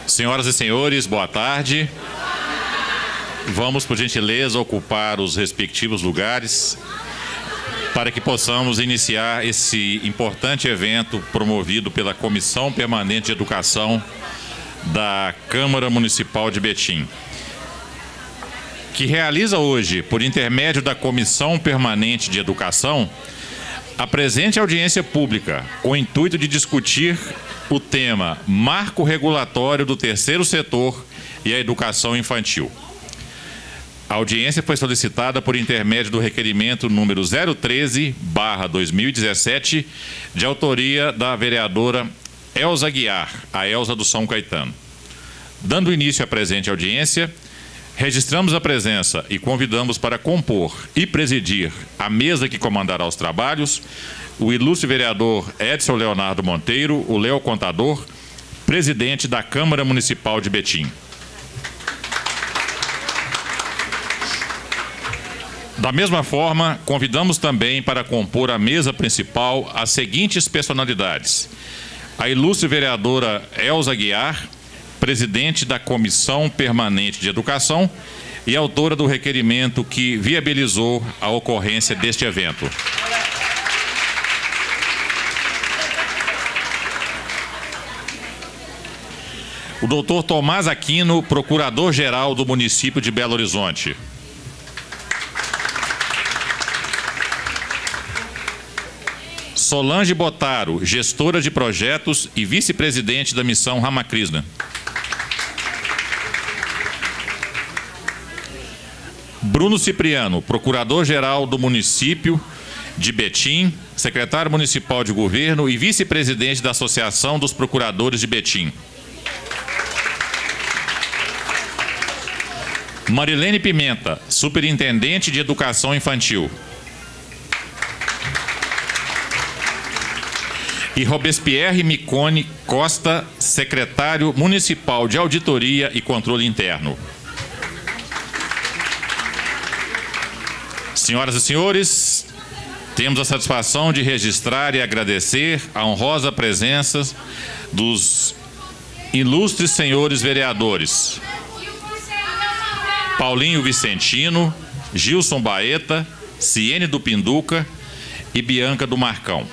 Senhoras e senhores, boa tarde. Vamos, por gentileza, ocupar os respectivos lugares para que possamos iniciar esse importante evento promovido pela Comissão Permanente de Educação da Câmara Municipal de Betim, que realiza hoje, por intermédio da Comissão Permanente de Educação, a presente audiência pública, com o intuito de discutir o tema Marco Regulatório do Terceiro Setor e a Educação Infantil. A audiência foi solicitada por intermédio do requerimento número 013/2017, de autoria da vereadora Elza Aguiar, a Elza do São Caetano. Dando início à presente audiência, registramos a presença e convidamos para compor e presidir a mesa que comandará os trabalhos o ilustre vereador Edson Leonardo Monteiro, o Léo Contador, presidente da Câmara Municipal de Betim. Da mesma forma, convidamos também para compor a mesa principal as seguintes personalidades: a ilustre vereadora Elza Aguiar, presidente da Comissão Permanente de Educação e autora do requerimento que viabilizou a ocorrência deste evento. O doutor Tomás Aquino, procurador-geral do município de Belo Horizonte. Solange Botaro, gestora de projetos e vice-presidente da Missão Ramakrishna. Bruno Cipriano, procurador-geral do município de Betim, secretário municipal de governo e vice-presidente da Associação dos Procuradores de Betim. Marilene Pimenta, superintendente de Educação Infantil. E Robespierre Micone Costa, secretário municipal de Auditoria e Controle Interno. Senhoras e senhores, temos a satisfação de registrar e agradecer a honrosa presença dos ilustres senhores vereadores Paulinho Vicentino, Gilson Baeta, Ciene do Pinduca e Bianca do Marcão.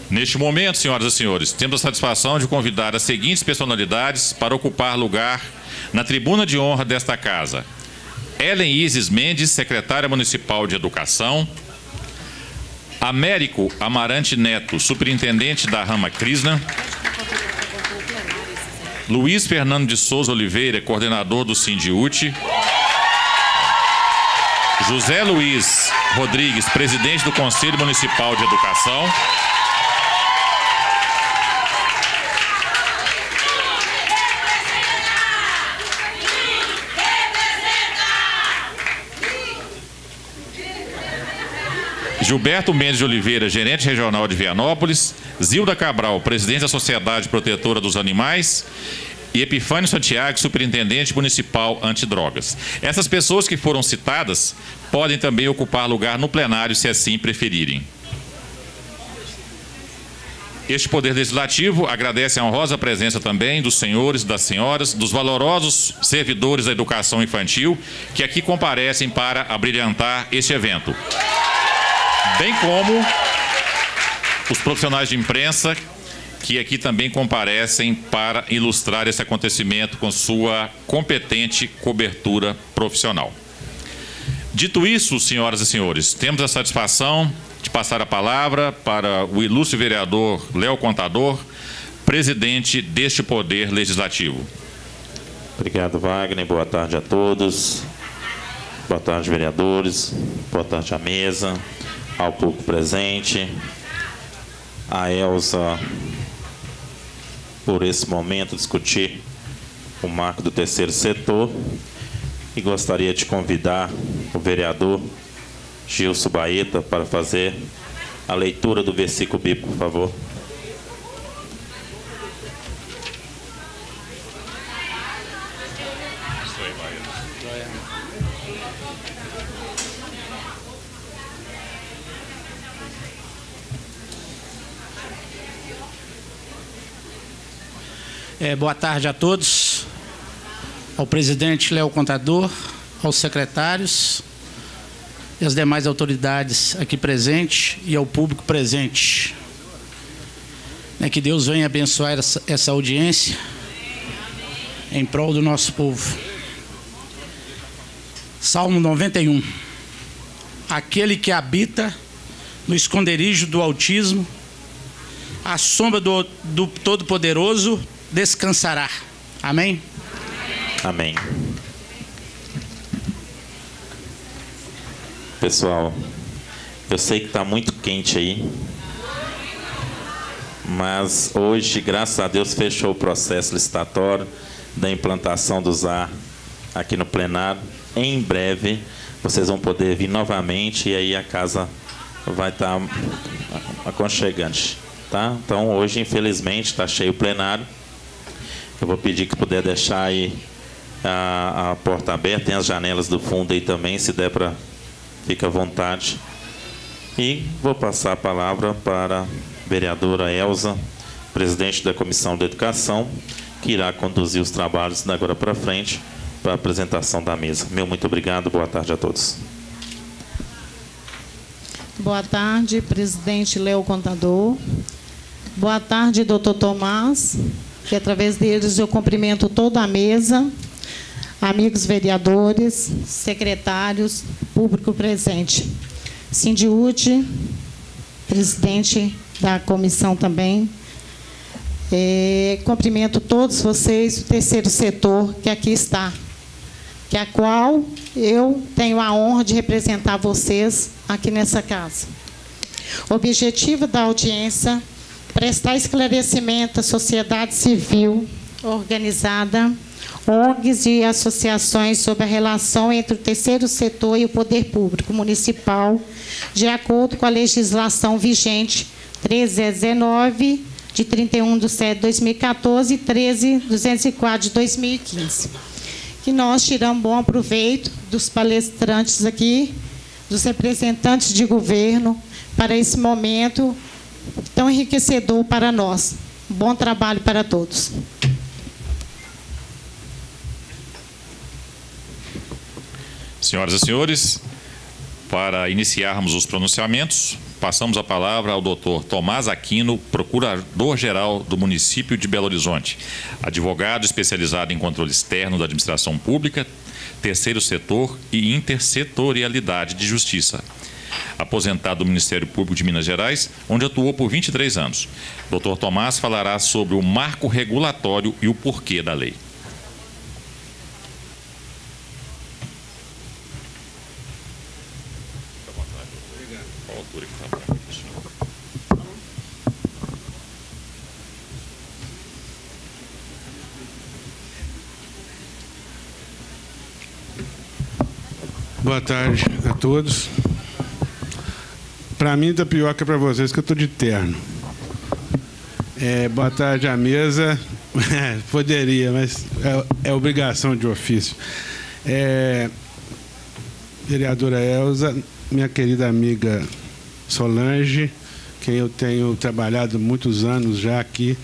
Neste momento, senhoras e senhores, temos a satisfação de convidar as seguintes personalidades para ocupar lugar na tribuna de honra desta casa: Ellen Isis Mendes, secretária municipal de Educação; Américo Amarante Neto, superintendente da Ramakrishna; Luiz Fernando de Souza Oliveira, coordenador do Sindiúti; José Luiz Rodrigues, presidente do Conselho Municipal de Educação; Gilberto Mendes de Oliveira, gerente regional de Vianópolis; Zilda Cabral, presidente da Sociedade Protetora dos Animais; e Epifânio Santiago, superintendente municipal antidrogas. Essas pessoas que foram citadas podem também ocupar lugar no plenário, se assim preferirem. Este Poder Legislativo agradece a honrosa presença também dos senhores, das senhoras, dos valorosos servidores da educação infantil que aqui comparecem para abrilhantar este evento, bem como os profissionais de imprensa que aqui também comparecem para ilustrar esse acontecimento com sua competente cobertura profissional. Dito isso, senhoras e senhores, temos a satisfação de passar a palavra para o ilustre vereador Léo Contador, presidente deste Poder Legislativo. Obrigado, Wagner. Boa tarde a todos. Boa tarde, vereadores. Boa tarde à mesa, ao público presente, a Elza, por esse momento, discutir o marco do terceiro setor, e gostaria de convidar o vereador Gilson Baeta para fazer a leitura do versículo bíblico, por favor. Boa tarde a todos, ao presidente Léo Contador, aos secretários e às demais autoridades aqui presentes e ao público presente. Que Deus venha abençoar essa audiência em prol do nosso povo. Salmo 91. Aquele que habita no esconderijo do Altíssimo, à sombra do Todo-Poderoso, descansará. Amém? Amém. Pessoal, eu sei que está muito quente aí, mas hoje, graças a Deus, fechou o processo licitatório da implantação do ZAR aqui no plenário. Em breve, vocês vão poder vir novamente e aí a casa vai estar aconchegante. Tá? Então, hoje, infelizmente, está cheio o plenário. Eu vou pedir que puder deixar aí a porta aberta, tem as janelas do fundo aí também, se der para, fica à vontade. E vou passar a palavra para a vereadora Elza, presidente da Comissão de Educação, que irá conduzir os trabalhos da agora para frente para a apresentação da mesa. Meu muito obrigado, boa tarde a todos. Boa tarde, presidente Léo Contador. Boa tarde, doutor Tomás, que através deles eu cumprimento toda a mesa, amigos vereadores, secretários, público presente. Sindiúte, presidente da comissão também. Cumprimento todos vocês, o terceiro setor que aqui está, que a qual eu tenho a honra de representar vocês aqui nessa casa. O objetivo da audiência: prestar esclarecimento à sociedade civil organizada, ONGs e associações sobre a relação entre o terceiro setor e o poder público municipal, de acordo com a legislação vigente 1319, de 31/7/2014 e 13.204 de 2015. Que nós tiramos bom proveito dos palestrantes aqui, dos representantes de governo, para esse momento tão enriquecedor para nós. Bom trabalho para todos. Senhoras e senhores, para iniciarmos os pronunciamentos, passamos a palavra ao doutor Tomás Aquino, procurador-geral do município de Belo Horizonte, advogado especializado em controle externo da administração pública, terceiro setor e intersetorialidade de justiça. Aposentado do Ministério Público de Minas Gerais, onde atuou por 23 anos. Dr. Tomás falará sobre o marco regulatório e o porquê da lei. Boa tarde a todos. Para mim está pior que para vocês, que eu estou de terno. Boa tarde à mesa. Poderia, mas é obrigação de ofício. Vereadora Elza, minha querida amiga Solange, quem eu tenho trabalhado muitos anos já aqui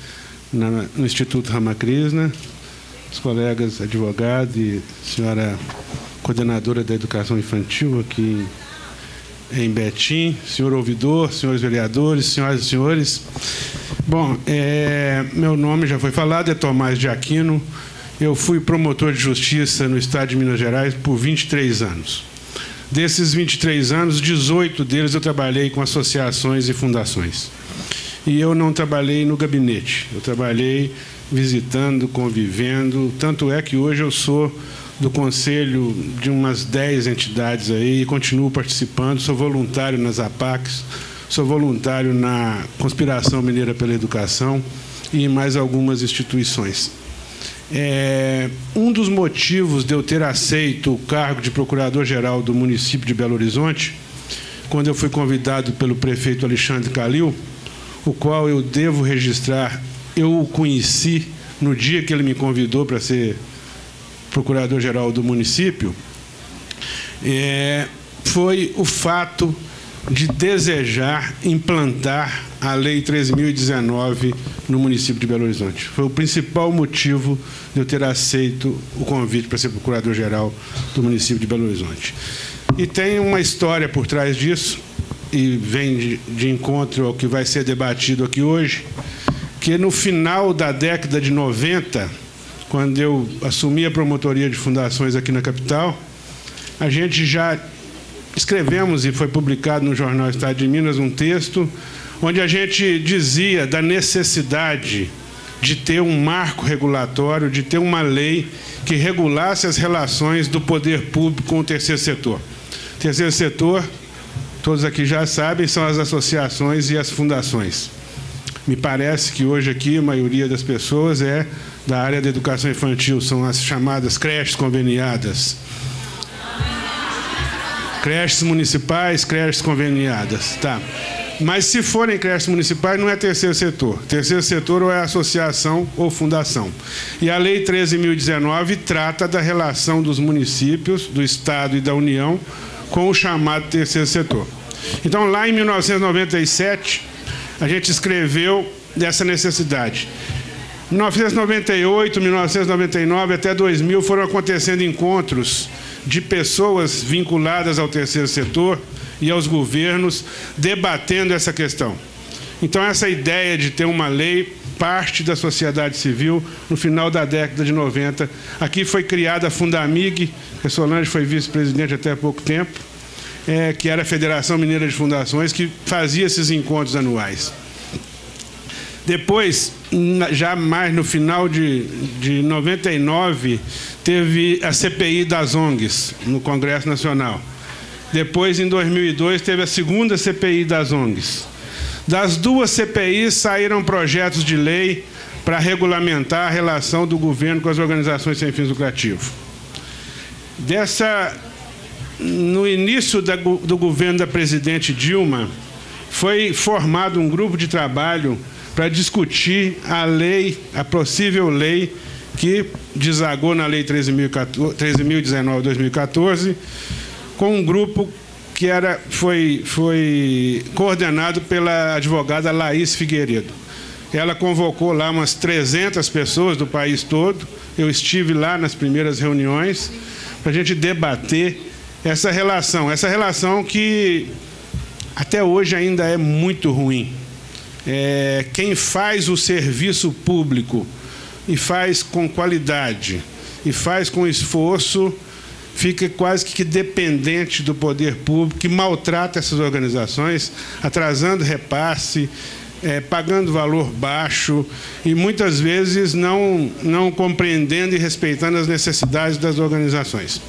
no Instituto Ramakrishna, os colegas advogados e senhora coordenadora da Educação Infantil aqui em Betim, senhor ouvidor, senhores vereadores, senhoras e senhores. Bom, meu nome já foi falado, é Tomás de Aquino. Eu fui promotor de justiça no estado de Minas Gerais por 23 anos. Desses 23 anos, 18 deles eu trabalhei com associações e fundações. E eu não trabalhei no gabinete, eu trabalhei visitando, convivendo, tanto é que hoje eu sou do conselho de umas 10 entidades aí e continuo participando, sou voluntário nas APACs, sou voluntário na Conspiração Mineira pela Educação e em mais algumas instituições. Um dos motivos de eu ter aceito o cargo de procurador-geral do município de Belo Horizonte, quando eu fui convidado pelo prefeito Alexandre Calil, o qual eu devo registrar, eu o conheci no dia que ele me convidou para ser procurador-geral do município, foi o fato de desejar implantar a Lei 13.019 no município de Belo Horizonte. Foi o principal motivo de eu ter aceito o convite para ser procurador-geral do município de Belo Horizonte. E tem uma história por trás disso, e vem de encontro ao que vai ser debatido aqui hoje, que no final da década de 90, quando eu assumi a promotoria de fundações aqui na capital, a gente já escrevemos, e foi publicado no Jornal Estado de Minas, um texto onde a gente dizia da necessidade de ter um marco regulatório, de ter uma lei que regulasse as relações do poder público com o terceiro setor. O terceiro setor, todos aqui já sabem, são as associações e as fundações. Me parece que hoje aqui a maioria das pessoas é da área da educação infantil, são as chamadas creches conveniadas. Creches municipais, creches conveniadas. Tá. Mas se forem creches municipais, não é terceiro setor. Terceiro setor ou é associação ou fundação. E a Lei 13.019 trata da relação dos municípios, do Estado e da União com o chamado terceiro setor. Então, lá em 1997, a gente escreveu dessa necessidade. Em 1998, 1999 até 2000 foram acontecendo encontros de pessoas vinculadas ao terceiro setor e aos governos debatendo essa questão. Então, essa ideia de ter uma lei parte da sociedade civil no final da década de 90. Aqui foi criada a Fundamig, a Solange foi vice-presidente até há pouco tempo, que era a Federação Mineira de Fundações, que fazia esses encontros anuais. Depois, já mais no final de 99, teve a CPI das ONGs no Congresso Nacional. Depois, em 2002, teve a segunda CPI das ONGs. Das duas CPIs saíram projetos de lei para regulamentar a relação do governo com as organizações sem fins lucrativos. No início do governo da presidente Dilma, foi formado um grupo de trabalho para discutir a lei, a possível lei que desagou na Lei 13.019/2014, com um grupo que foi coordenado pela advogada Laís Figueiredo. Ela convocou lá umas 300 pessoas do país todo. Eu estive lá nas primeiras reuniões para a gente debater essa relação que até hoje ainda é muito ruim. Quem faz o serviço público e faz com qualidade e faz com esforço fica quase que dependente do poder público, que maltrata essas organizações, atrasando repasse, pagando valor baixo e muitas vezes não compreendendo e respeitando as necessidades das organizações.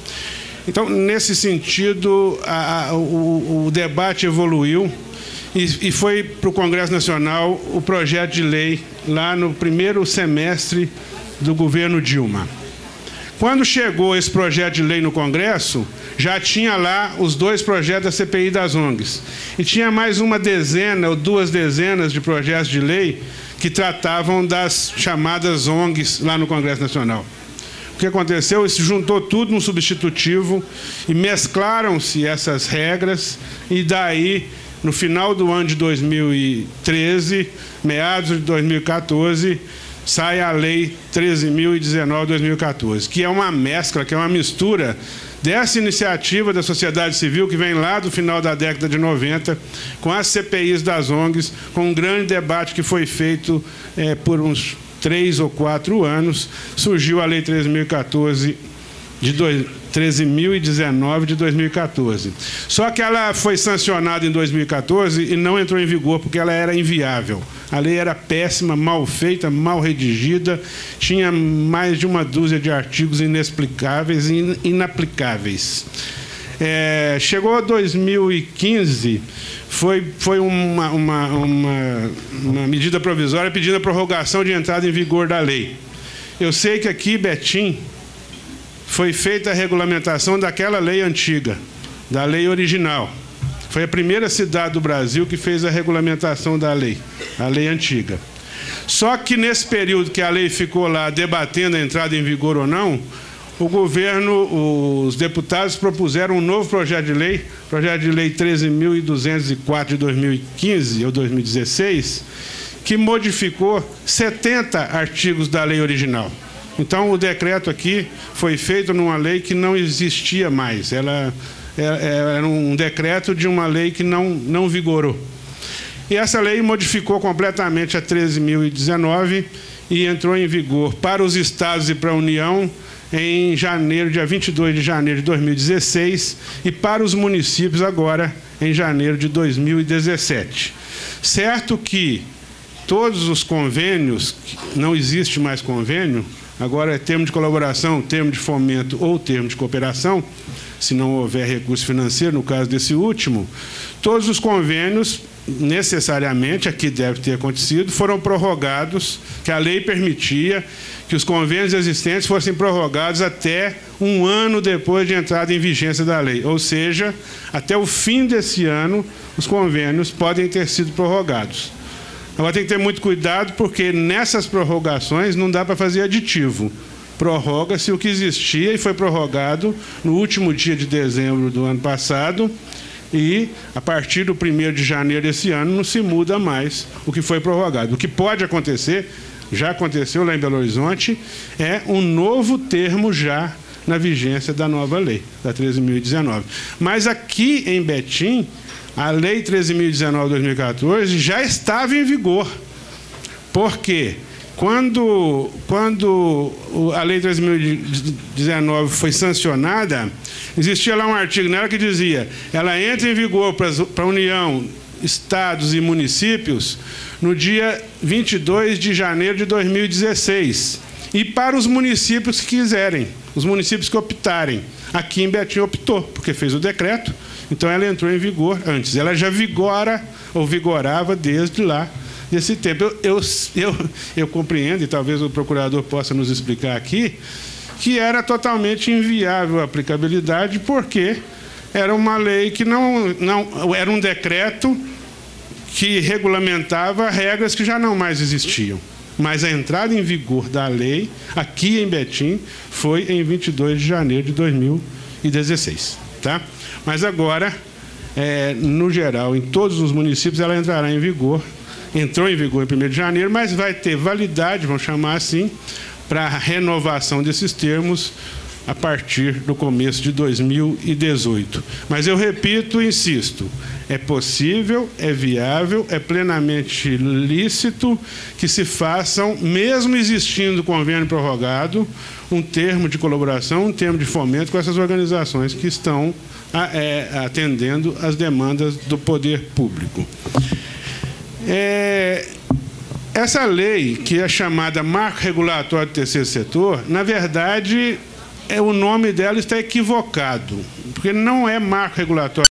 Então, nesse sentido, o debate evoluiu e foi para o Congresso Nacional o projeto de lei lá no primeiro semestre do governo Dilma. Quando chegou esse projeto de lei no Congresso, já tinha lá os 2 projetos da CPI das ONGs. E tinha mais uma dezena ou 2 dezenas de projetos de lei que tratavam das chamadas ONGs lá no Congresso Nacional. O que aconteceu? Se juntou tudo num substitutivo e mesclaram-se essas regras e daí, no final do ano de 2013, meados de 2014, sai a Lei 13.019/2014, que é uma mescla, que é uma mistura dessa iniciativa da sociedade civil que vem lá do final da década de 90, com as CPIs das ONGs, com um grande debate que foi feito por uns 3 ou 4 anos, surgiu a Lei 13.019 de 2014. Só que ela foi sancionada em 2014 e não entrou em vigor porque ela era inviável. A lei era péssima, mal feita, mal redigida, tinha mais de uma dúzia de artigos inexplicáveis e inaplicáveis. Chegou a 2015, foi uma medida provisória pedindo a prorrogação de entrada em vigor da lei. Eu sei que aqui, Betim, foi feita a regulamentação daquela lei antiga, da lei original. Foi a primeira cidade do Brasil que fez a regulamentação da lei, a lei antiga. Só que nesse período que a lei ficou lá debatendo a entrada em vigor ou não, o governo, os deputados propuseram um novo projeto de lei 13.204 de 2015 ou 2016, que modificou 70 artigos da lei original. Então, o decreto aqui foi feito numa lei que não existia mais. Ela era um decreto de uma lei que não vigorou. E essa lei modificou completamente a 13.019 e entrou em vigor para os estados e para a União em janeiro, dia 22 de janeiro de 2016, e para os municípios agora em janeiro de 2017. Certo que todos os convênios, não existe mais convênio, agora é termo de colaboração, termo de fomento ou termo de cooperação, se não houver recurso financeiro, no caso desse último, todos os convênios, necessariamente, aqui deve ter acontecido, foram prorrogados, que a lei permitia que os convênios existentes fossem prorrogados até um ano depois de entrada em vigência da lei. Ou seja, até o fim desse ano, os convênios podem ter sido prorrogados. Agora tem que ter muito cuidado, porque nessas prorrogações não dá para fazer aditivo. Prorroga-se o que existia e foi prorrogado no último dia de dezembro do ano passado, e a partir do 1º de janeiro desse ano não se muda mais o que foi prorrogado. O que pode acontecer, já aconteceu lá em Belo Horizonte, é um novo termo já na vigência da nova lei, da 13.019. Mas aqui em Betim, a lei 13.019/2014 já estava em vigor. Por quê? Quando a lei 13.019 foi sancionada, existia lá um artigo nela que dizia: ela entra em vigor para a União, estados e municípios no dia 22 de janeiro de 2016. E para os municípios que quiserem, os municípios que optarem. Aqui em Betim optou, porque fez o decreto, então ela entrou em vigor antes. Ela já vigora, ou vigorava desde lá, desse tempo. Eu compreendo, e talvez o procurador possa nos explicar aqui, que era totalmente inviável a aplicabilidade, porque era uma lei que era um decreto que regulamentava regras que já não mais existiam. Mas a entrada em vigor da lei, aqui em Betim, foi em 22 de janeiro de 2016. Tá? Mas agora, no geral, em todos os municípios, ela entrará em vigor. Entrou em vigor em 1º de janeiro, mas vai ter validade, vamos chamar assim, para a renovação desses termos a partir do começo de 2018. Mas eu repito e insisto, é possível, é viável, é plenamente lícito que se façam, mesmo existindo convênio prorrogado, um termo de colaboração, um termo de fomento com essas organizações que estão atendendo às demandas do poder público. Essa lei, que é chamada Marco Regulatório do Terceiro Setor, na verdade, o nome dela está equivocado, porque não é Marco Regulatório